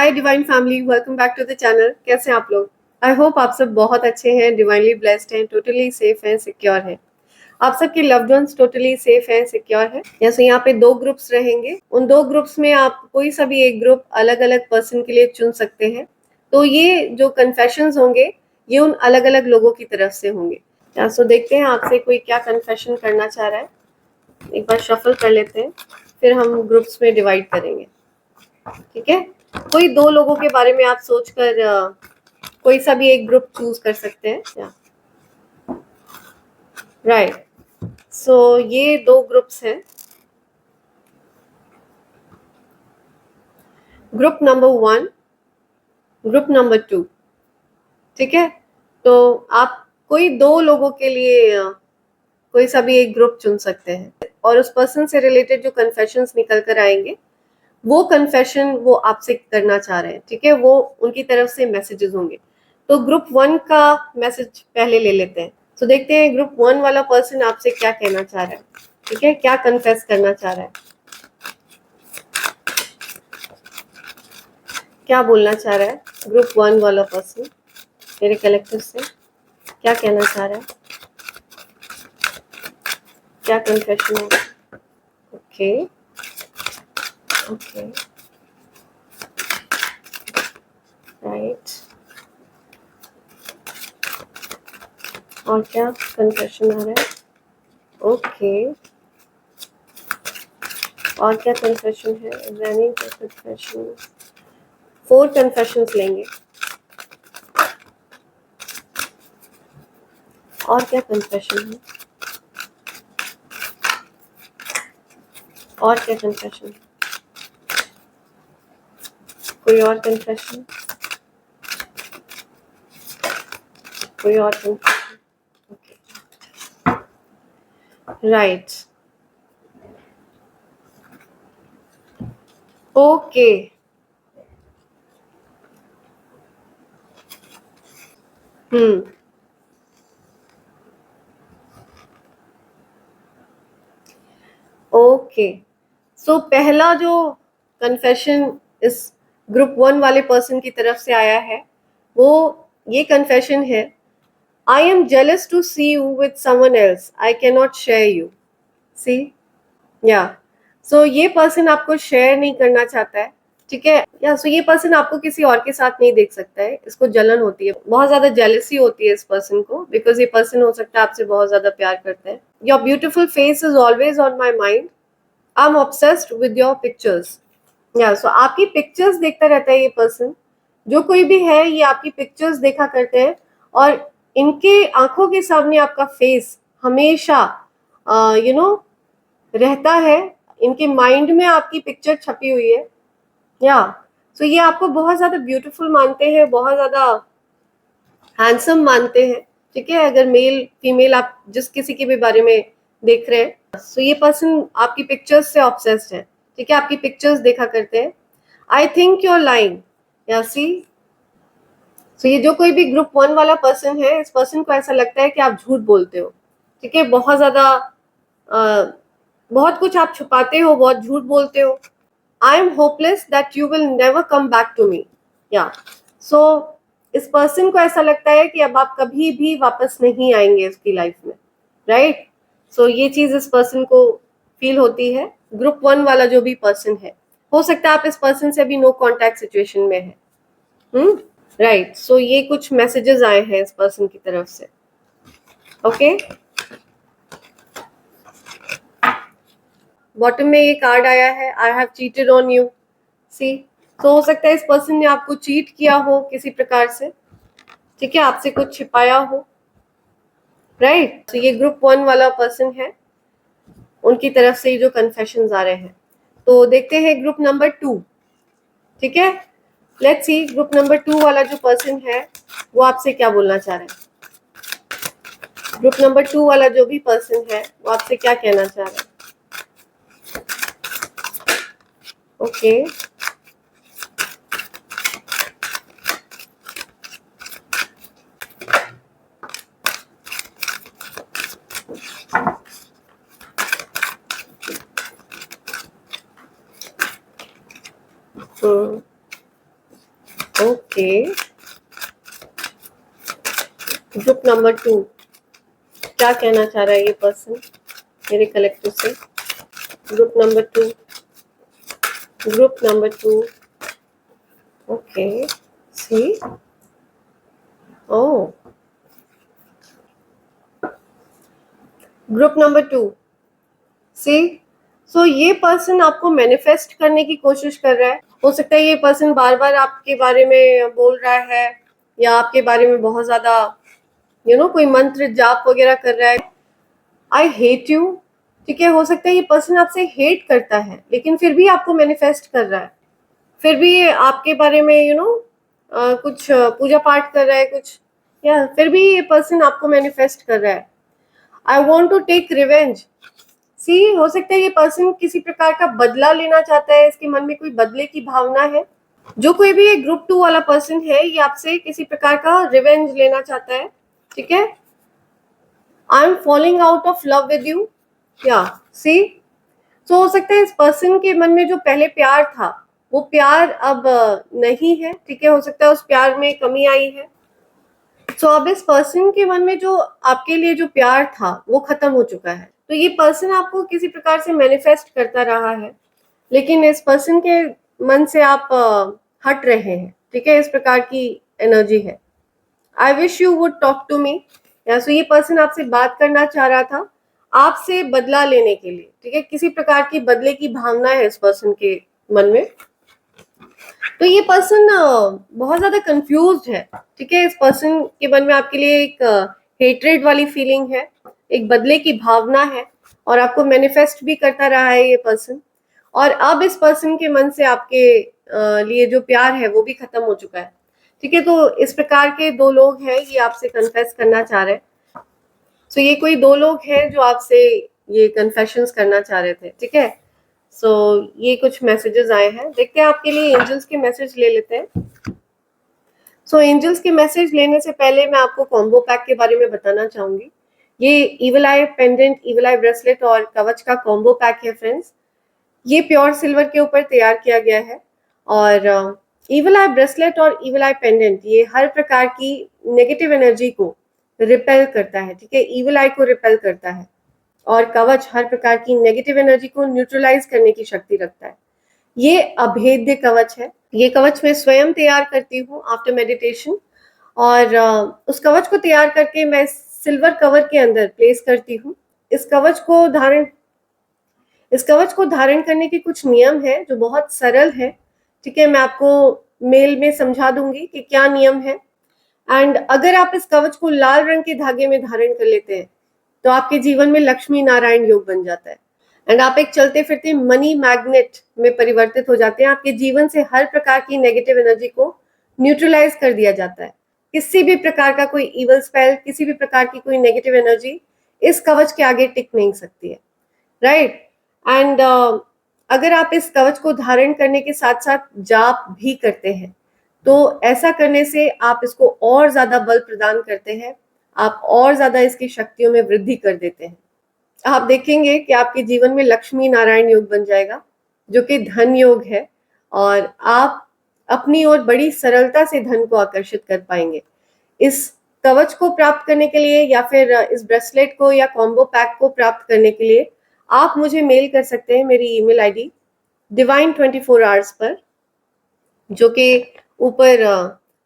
Hi divine family, welcome back to the channel. कैसे हैं आप लोग? आई होप आप सब बहुत अच्छे हैं, डिवाइनली ब्लेस्ड हैं, टोटली सेफ हैं, सिक्योर हैं। आप सबके लव्ड वंस टोटली सेफ हैं, सिक्योर हैं। जैसे यहाँ पे 2 ग्रुप्स रहेंगे, उन 2 ग्रुप्स में आप कोई सा भी एक ग्रुप अलग अलग पर्सन के लिए चुन सकते हैं। तो ये जो कन्फेशंस होंगे ये उन अलग अलग लोगों की तरफ से होंगे। सो देखते हैं आपसे कोई क्या कन्फेशन करना चाह रहा है। एक बार शफल कर लेते हैं, फिर हम ग्रुप्स में डिवाइड करेंगे। ठीक है, कोई 2 लोगों के बारे में आप सोचकर कोई सा भी एक ग्रुप चूज कर सकते हैं। राइट, सो ये 2 ग्रुप्स हैं। Group number 1, group number 2। ठीक है, तो आप कोई 2 लोगों के लिए कोई सा भी एक ग्रुप चुन सकते हैं और उस पर्सन से रिलेटेड जो कन्फेशंस निकल कर आएंगे वो कन्फेशन वो आपसे करना चाह रहे हैं। ठीक है, वो उनकी तरफ से मैसेजेस होंगे। तो ग्रुप 1 का मैसेज पहले ले लेते हैं। तो देखते हैं ग्रुप 1 वाला पर्सन आपसे क्या कहना चाह रहा है। ठीक है, क्या कन्फेस करना चाह रहा है, क्या बोलना चाह रहा है ग्रुप 1 वाला पर्सन मेरे कलेक्टिव से, क्या कहना चाह रहा है, क्या कन्फेशन है। ओके ओके, राइट, और क्या कन्फेशन आ रहा है। ओके, और क्या कन्फेशन है, रनिंग का कन्फेशन। 4 कन्फेशंस लेंगे। और क्या कन्फेशन है, और क्या कन्फेशन, कोई और कन्फेशन, कोई और confession. Right, okay, okay. So पहला जो कन्फेशन इस ग्रुप 1 वाले पर्सन की तरफ से आया है वो ये कन्फेशन है, I am jealous to see you with someone else, I can not share you. See, या सो ये पर्सन आपको शेयर नहीं करना चाहता है। ठीक है, या सो ये पर्सन आपको किसी और के साथ नहीं देख सकता है। इसको जलन होती है, बहुत ज्यादा जेलसी होती है इस पर्सन को, बिकॉज ये पर्सन हो सकता है आपसे बहुत ज्यादा प्यार करता है। Your beautiful face is always on my mind, I am obsessed with your pictures. या सो आपकी पिक्चर्स देखता रहता है ये पर्सन। जो कोई भी है ये आपकी पिक्चर्स देखा करते हैं और इनके आंखों के सामने आपका फेस हमेशा रहता है। इनके माइंड में आपकी पिक्चर छपी हुई है। या सो ये आपको बहुत ज्यादा ब्यूटीफुल मानते हैं, बहुत ज्यादा हैंडसम मानते हैं। ठीक है, अगर मेल फीमेल आप जिस किसी के भी बारे में देख रहे हैं, सो ये पर्सन आपकी पिक्चर्स से ऑब्सेस्ड है। ठीक है, आपकी पिक्चर्स देखा करते हैं। आई थिंक योर लाइन, या सी, सो ये जो कोई भी ग्रुप 1 वाला पर्सन है, इस पर्सन को ऐसा लगता है कि आप झूठ बोलते हो। ठीक है, बहुत ज्यादा बहुत कुछ आप छुपाते हो, बहुत झूठ बोलते हो। I am hopeless that you will never come back to me. या सो इस पर्सन को ऐसा लगता है कि अब आप कभी भी वापस नहीं आएंगे उसकी लाइफ में। राइट, सो ये चीज इस पर्सन को फील होती है। ग्रुप 1 वाला जो भी पर्सन है, हो सकता है आप इस पर्सन से अभी नो कॉन्टैक्ट सिचुएशन में है। राइट, सो ये कुछ मैसेजेस आए हैं इस पर्सन की तरफ से। ओके, बॉटम में ये कार्ड आया है, I have cheated on you. See, तो हो सकता है इस पर्सन ने आपको चीट किया हो किसी प्रकार से। ठीक है, आपसे कुछ छिपाया हो। राइट, तो ये ग्रुप 1 वाला पर्सन है, उनकी तरफ से जो कन्फेशंस आ रहे हैं। तो देखते हैं ग्रुप नंबर 2। ठीक है, लेट्स सी ग्रुप नंबर 2 वाला जो पर्सन है वो आपसे क्या बोलना चाह रहा है। ग्रुप नंबर 2 वाला जो भी पर्सन है वो आपसे क्या कहना चाह रहा है। ओके, ओके, ग्रुप नंबर 2 क्या कहना चाह रहा है ये पर्सन मेरे कलेक्टिव से? Group number 2, group number 2, okay, see, oh, group number 2, see, so ये पर्सन आपको मैनिफेस्ट करने की कोशिश कर रहा है। हो सकता है ये पर्सन बार बार आपके बारे में बोल रहा है या आपके बारे में बहुत ज्यादा कोई मंत्र जाप वगैरह कर रहा है। आई हेट यू, ठीक है, हो सकता है ये पर्सन आपसे हेट करता है लेकिन फिर भी आपको मैनिफेस्ट कर रहा है, फिर भी ये आपके बारे में कुछ पूजा पाठ कर रहा है कुछ, या फिर भी ये पर्सन आपको मैनिफेस्ट कर रहा है। I want to take revenge, see, हो सकता है ये पर्सन किसी प्रकार का बदला लेना चाहता है, इसके मन में कोई बदले की भावना है। जो कोई भी एक ग्रुप 2 वाला पर्सन है ये आपसे किसी प्रकार का रिवेंज लेना चाहता है, ठीक है। I am following out of love with you, या सी, तो हो सकता है इस पर्सन के मन में जो पहले प्यार था वो प्यार अब नहीं है, ठीक है, हो सकता है उस प्यार में कमी आई है। तो अब इस पर्सन के मन में जो आपके लिए जो प्यार था वो खत्म हो चुका है। तो ये पर्सन आपको किसी प्रकार से मैनिफेस्ट करता रहा है लेकिन इस पर्सन के मन से आप हट रहे हैं, ठीक है, इस प्रकार की एनर्जी है। I wish you would talk to me, या सो ये पर्सन आपसे बात करना चाह रहा था आपसे बदला लेने के लिए, ठीक है, किसी प्रकार की बदले की भावना है इस पर्सन के मन में। तो ये पर्सन बहुत ज्यादा कंफ्यूज्ड है, ठीक है, इस पर्सन के मन में आपके लिए एक हेट्रेड वाली फीलिंग है, एक बदले की भावना है और आपको मैनिफेस्ट भी करता रहा है ये पर्सन। और अब इस पर्सन के मन से आपके लिए जो प्यार है वो भी खत्म हो चुका है, ठीक है। तो इस प्रकार के दो लोग हैं ये आपसे कन्फेस करना चाह रहे हैं। सो ये कोई दो लोग हैं जो आपसे ये कन्फेशंस करना चाह रहे थे, ठीक है। सो ये कुछ मैसेजेस आए हैं, देखते हैं आपके लिए एंजल्स के मैसेज ले लेते हैं। सो एंजल्स के मैसेज लेने से पहले मैं आपको कॉम्बो पैक के बारे में बताना चाहूंगी। ये इविल आई पेंडेंट, इविल आई ब्रेसलेट और कवच का कॉम्बो पैक है फ्रेंड्स। ये प्योर सिल्वर के ऊपर तैयार किया गया है और इविल आई ब्रेसलेट और इविल आई पेंडेंट ये हर प्रकार की नेगेटिव एनर्जी को रिपेल करता है, ठीक है, इविल आई को रिपेल करता है। और कवच हर प्रकार की नेगेटिव एनर्जी को न्यूट्रलाइज करने की शक्ति रखता है। ये अभेद्य कवच है, ये कवच मैं स्वयं तैयार करती हूँ आफ्टर मेडिटेशन और उस कवच को तैयार करके मैं सिल्वर कवर के अंदर प्लेस करती हूँ। इस कवच को धारण करने के कुछ नियम है जो बहुत सरल है, ठीक है, मैं आपको मेल में समझा दूंगी कि क्या नियम है। एंड अगर आप इस कवच को लाल रंग के धागे में धारण कर लेते हैं तो आपके जीवन में लक्ष्मी नारायण योग बन जाता है एंड आप एक चलते फिरते मनी मैग्नेट में परिवर्तित हो जाते हैं। आपके जीवन से हर प्रकार की नेगेटिव एनर्जी को न्यूट्रलाइज कर दिया जाता है। किसी भी प्रकार का कोई इवल स्पेल, किसी भी प्रकार की कोई नेगेटिव एनर्जी इस कवच के आगे टिक नहीं सकती है, राइट। एंड अगर आप इस कवच को धारण करने के साथ साथ जाप भी करते हैं तो ऐसा करने से आप इसको और ज्यादा बल प्रदान करते हैं, आप और ज्यादा इसकी शक्तियों में वृद्धि कर देते हैं। आप देखेंगे कि आपके जीवन में लक्ष्मी नारायण योग बन जाएगा जो कि धन योग है और आप अपनी ओर बड़ी सरलता से धन को आकर्षित कर पाएंगे। इस कवच को प्राप्त करने के लिए या फिर इस ब्रेसलेट को या कॉम्बो पैक को प्राप्त करने के लिए आप मुझे मेल कर सकते हैं मेरी email ID divine 24 hours per, जो कि ऊपर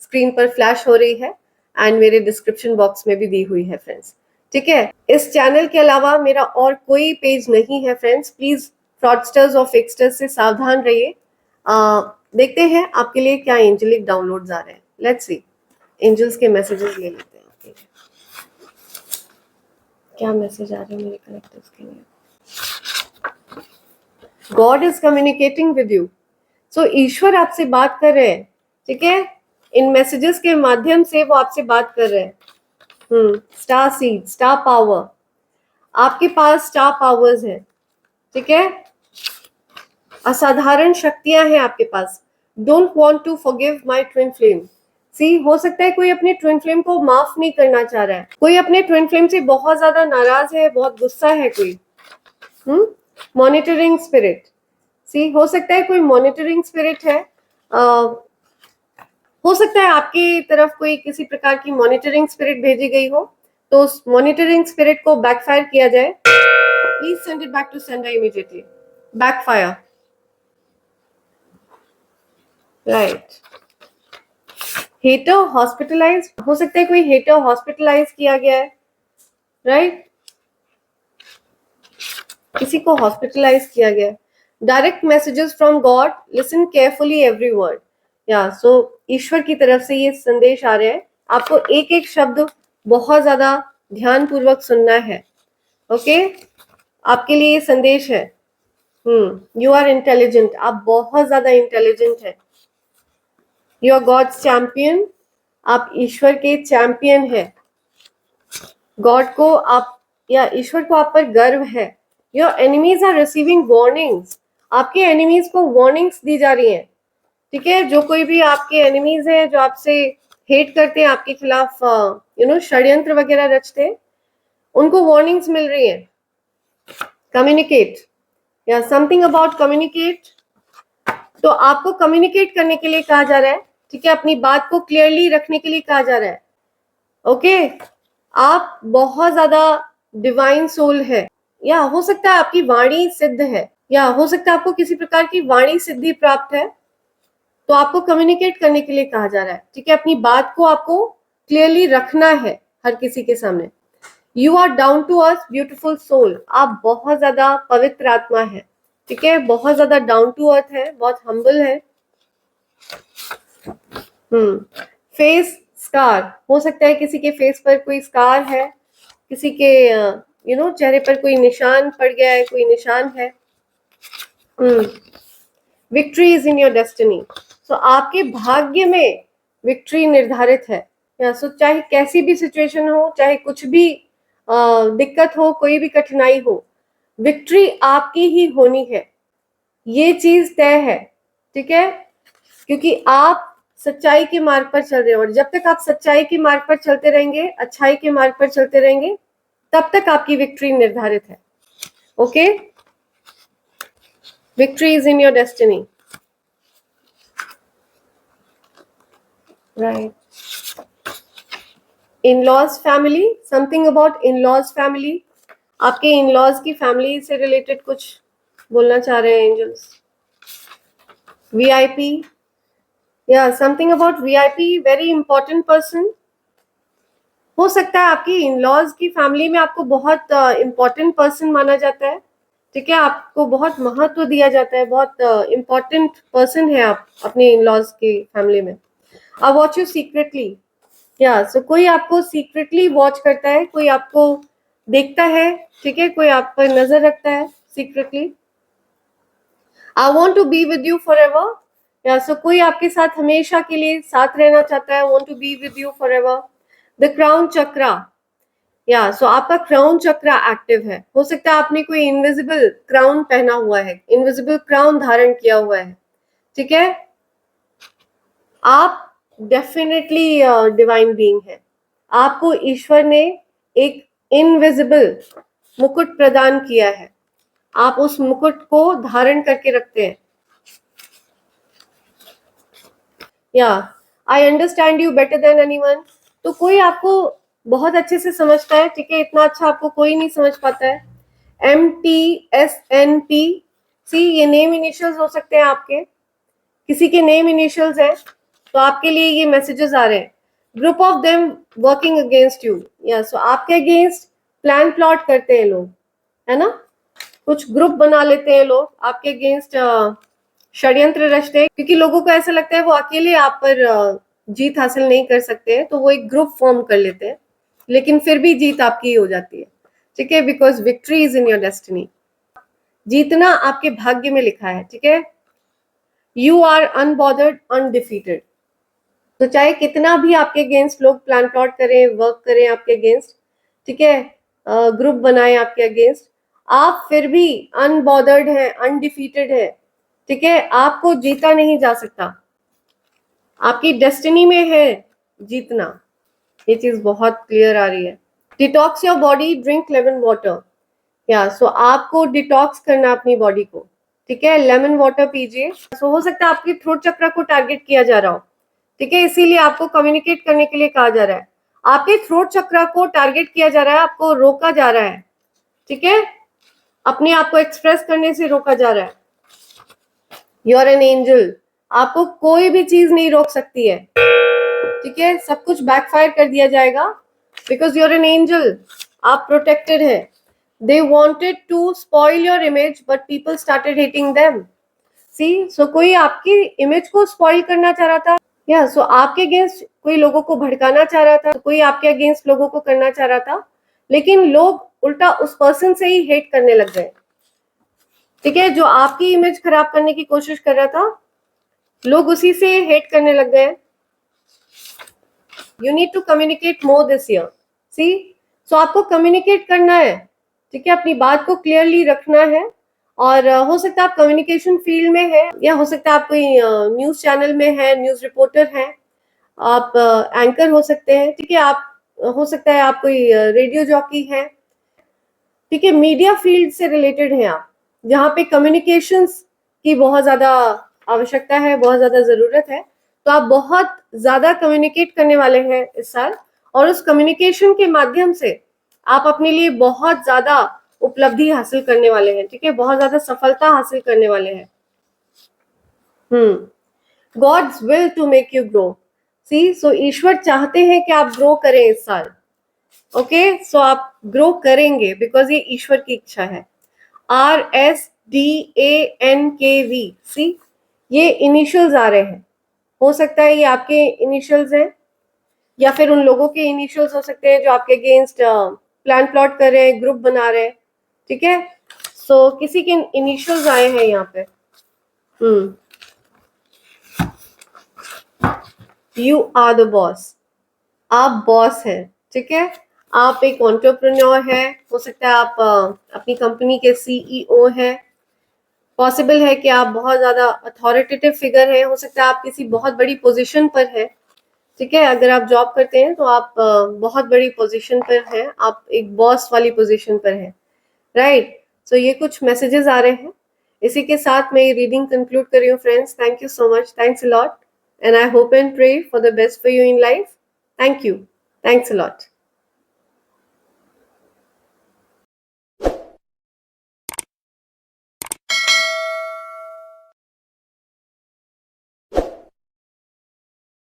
स्क्रीन पर फ्लैश हो रही है एंड मेरे डिस्क्रिप्शन बॉक्स में भी दी हुई है फ्रेंड्स, ठीक है। इस चैनल के अलावा मेरा और कोई पेज नहीं है फ्रेंड्स, प्लीज फ्रॉडस्टर्स और फिक्स्टर्स से सावधान रहिए। देखते हैं आपके लिए क्या एंजलिक डाउनलोड्स आ रहे हैं। लेट्स सी, एंजल्स के मैसेजेस ले लेते हैं आपके लिए। क्या मैसेज आ रहे हैं मेरे कलेक्टिव्स के लिए? God is communicating with you, so ईश्वर आपसे बात कर रहे हैं, ठीक है, इन मैसेजेस के माध्यम से वो आपसे बात कर रहे हैं। स्टार सीड, स्टार पावर, आपके पास स्टार पावर्स है, ठीक है, असाधारण शक्तियां हैं आपके पास। Don't want to forgive my twin flame, see, हो सकता है कोई अपने ट्विन फ्लेम को माफ नहीं करना चाह रहा है, कोई अपने ट्विन फ्लेम से बहुत ज्यादा नाराज है, बहुत गुस्सा है कोई। मॉनिटरिंग स्पिरिट, सी, हो सकता है कोई मॉनिटरिंग स्पिरिट है। हो सकता है आपकी तरफ कोई किसी प्रकार की मॉनिटरिंग स्पिरिट भेजी गई हो, तो उस मॉनिटरिंग स्पिरिट को बैकफायर किया जाए. Please send it back to sender immediately. Backfire. Right. Hater hospitalise. हो सकता है कोई हेटर हॉस्पिटलाइज किया गया है. राइट. किसी को हॉस्पिटलाइज किया गया है. Direct messages from God. Listen carefully every word. या सो ईश्वर की तरफ से ये संदेश आ रहे हैं. आपको एक एक शब्द बहुत ज्यादा ध्यान पूर्वक सुनना है. ओके. आपके लिए ये संदेश है. You are intelligent. आप बहुत ज्यादा इंटेलिजेंट है. You are God's champion. आप ईश्वर के चैंपियन है. गॉड को आप या ईश्वर को आप पर गर्व है. Your enemies are receiving warnings. आपके एनिमीज को वार्निंग्स दी जा रही हैं. ठीक है. जो कोई भी आपके एनिमीज हैं, जो आपसे हेट करते हैं, आपके खिलाफ षड्यंत्र वगैरह रचते हैं, उनको वार्निंग्स मिल रही है. कम्युनिकेट. या समथिंग अबाउट कम्युनिकेट. तो आपको कम्युनिकेट करने के लिए कहा जा रहा है. ठीक है. अपनी बात को क्लियरली रखने के लिए कहा जा रहा है. ओके. आप बहुत ज्यादा डिवाइन सोल है. या हो सकता है आपकी वाणी सिद्ध है, या हो सकता है आपको किसी प्रकार की वाणी सिद्धि प्राप्त है. तो आपको कम्युनिकेट करने के लिए कहा जा रहा है. ठीक है. अपनी बात को आपको क्लियरली रखना है हर किसी के सामने. You are down to earth beautiful soul. आप बहुत ज्यादा पवित्र आत्मा है. ठीक है. बहुत ज्यादा डाउन टू अर्थ है, बहुत हम्बल है. Face scar. हो सकता है किसी के फेस पर कोई स्कार है, किसी के चेहरे पर कोई निशान पड़ गया है, कोई निशान है. Victory is in your destiny. तो आपके भाग्य में विक्ट्री निर्धारित है. सो चाहे कैसी भी सिचुएशन हो, चाहे कुछ भी दिक्कत हो, कोई भी कठिनाई हो, विक्ट्री आपकी ही होनी है. ये चीज तय है. ठीक है. क्योंकि आप सच्चाई के मार्ग पर चल रहे हो, और जब तक आप सच्चाई के मार्ग पर चलते रहेंगे, अच्छाई के मार्ग पर चलते रहेंगे, तब तक आपकी विक्ट्री निर्धारित है. Okay. Victory is in your destiny. Right. In-laws family. Something about in-laws family. आपके इन-लॉज की फैमिली से रिलेटेड कुछ बोलना चाह रहे हैं एंजल्स. वीआईपी. या something about VIP. Very important person. हो सकता है आपकी इन-लॉज की फैमिली में आपको बहुत इंपॉर्टेंट पर्सन माना जाता है. ठीक है. आपको बहुत महत्व दिया जाता है. बहुत इंपॉर्टेंट पर्सन है आप अपने इन-लॉज की फैमिली में. I watch you secretly. या सो कोई आपको सीक्रेटली वॉच करता है, कोई आपको देखता है. ठीक है. कोई आप पर नजर रखता है secretly. I want to be with you forever. या सो कोई आपके साथ हमेशा के लिए साथ रहना चाहता है. Want to be with you forever. The crown chakra. या सो आपका क्राउन चक्रा एक्टिव है. हो सकता है आपने कोई इनविजिबल क्राउन पहना हुआ है, इनविजिबल क्राउन धारण किया हुआ है. ठीक है. आप डेफिनेटली डिवाइन बीइंग है. आपको ईश्वर ने एक इनविजिबल मुकुट प्रदान किया है. आप उस मुकुट को धारण करके रखते हैं. या I understand you better than anyone. तो कोई आपको बहुत अच्छे से समझता है. ठीक है. इतना अच्छा आपको कोई नहीं समझ पाता है. MTSNP. सी, ये नेम इनिशियल्स हो सकते हैं आपके. किसी के नेम इनिशियल्स है, तो आपके लिए ये मैसेजेस आ रहे हैं. Group of them working against you. या सो आपके अगेंस्ट प्लान प्लॉट करते हैं लोग, है ना. कुछ ग्रुप बना लेते हैं लोग आपके अगेंस्ट, षड्यंत्र रचते हैं. क्योंकि लोगों को ऐसा लगता है वो अकेले आप पर जीत हासिल नहीं कर सकते हैं, तो वो एक ग्रुप फॉर्म कर लेते हैं. लेकिन फिर भी जीत आपकी हो जाती है. ठीक है. Because victory is in your destiny. जीतना आपके भाग्य में लिखा है. ठीक है. You are unbothered, undefeated. तो चाहे कितना भी आपके अगेंस्ट लोग प्लान प्लॉट करें, वर्क करें आपके अगेंस्ट, ठीक है, ग्रुप बनाए आपके अगेंस्ट, आप फिर भी अनबॉदर्ड है, अनडिफीटेड है. ठीक है. आपको जीता नहीं जा सकता. आपकी डेस्टिनी में है जीतना. ये चीज बहुत क्लियर आ रही है. Detox your body, drink lemon water. या सो आपको डिटॉक्स करना अपनी बॉडी को. ठीक है. लेमन वाटर पीजिए. सो हो सकता है आपके थ्रोट चक्र को टारगेट किया जा रहा हो. ठीक है, इसीलिए आपको कम्युनिकेट करने के लिए कहा जा रहा है। आपके थ्रोट चक्रा को टारगेट किया जा रहा है, आपको रोका जा रहा है, ठीक है, अपने आप को एक्सप्रेस करने से रोका जा रहा है। यू आर एन एंजल, आपको कोई भी चीज नहीं रोक सकती है, ठीक है, सब कुछ बैकफायर कर दिया जाएगा, because you are an angel, आप प्रोटेक्टेड है। They wanted to spoil your image but people started hating them. See, so कोई आपकी इमेज को स्पॉइल करना चाह रहा था, या सो आपके अगेंस्ट कोई लोगों को भड़काना चाह रहा था, कोई आपके अगेंस्ट लोगों को करना चाह रहा था, लेकिन लोग उल्टा उस पर्सन से ही हेट करने लग गए, ठीक है, जो आपकी इमेज खराब करने की कोशिश कर रहा था, लोग उसी से हेट करने लग गए। You need to communicate more this year, see, so आपको कम्युनिकेट करना है, ठीक है, अपनी बात को क्लियरली रखना है। और हो सकता है आप कम्युनिकेशन फील्ड में है, या हो सकता है आप कोई न्यूज चैनल में है, न्यूज रिपोर्टर है, आप एंकर हो सकते हैं, ठीक है, आप हो सकता है आप कोई रेडियो जॉकी है, ठीक है, मीडिया फील्ड से रिलेटेड हैं आप, जहाँ पे कम्युनिकेशंस की बहुत ज्यादा आवश्यकता है, बहुत ज्यादा जरूरत है, तो आप बहुत ज्यादा कम्युनिकेट करने वाले हैं इस साल, और उस कम्युनिकेशन के माध्यम से आप अपने लिए बहुत ज्यादा उपलब्धि हासिल करने वाले हैं, ठीक है, बहुत ज्यादा सफलता हासिल करने वाले हैं। God's will to make you grow, see, so ईश्वर चाहते हैं कि आप ग्रो करें इस साल, ओके, सो आप ग्रो करेंगे बिकॉज ये ईश्वर की इच्छा है। RSDANKV, सी, ये इनिशियल्स आ रहे हैं, हो सकता है ये आपके इनिशियल्स हैं, या फिर उन लोगों के इनिशियल्स हो सकते हैं जो आपके अगेंस्ट प्लान प्लॉट कर रहे हैं, ग्रुप बना रहे हैं, ठीक है, सो किसी के इनिशियल्स आए हैं यहाँ पे। यू आर द बॉस, आप बॉस हैं, ठीक है, आप एक एंटरप्रेन्योर है, हो सकता है आप अपनी कंपनी के CEO हैं, पॉसिबल है कि आप बहुत ज्यादा अथॉरिटेटिव फिगर है, हो सकता है आप किसी बहुत बड़ी पोजीशन पर है, ठीक है, अगर आप जॉब करते हैं तो आप बहुत बड़ी पोजीशन पर हैं, आप एक बॉस वाली पोजीशन पर हैं, राइट, सो ये कुछ मैसेजेस आ रहे हैं। इसी के साथ मैं ये रीडिंग कंक्लूड कर रही हूँ friends. Thank you so much, thanks a lot, and I hope and pray for the best for you in life. Thank you, thanks a lot.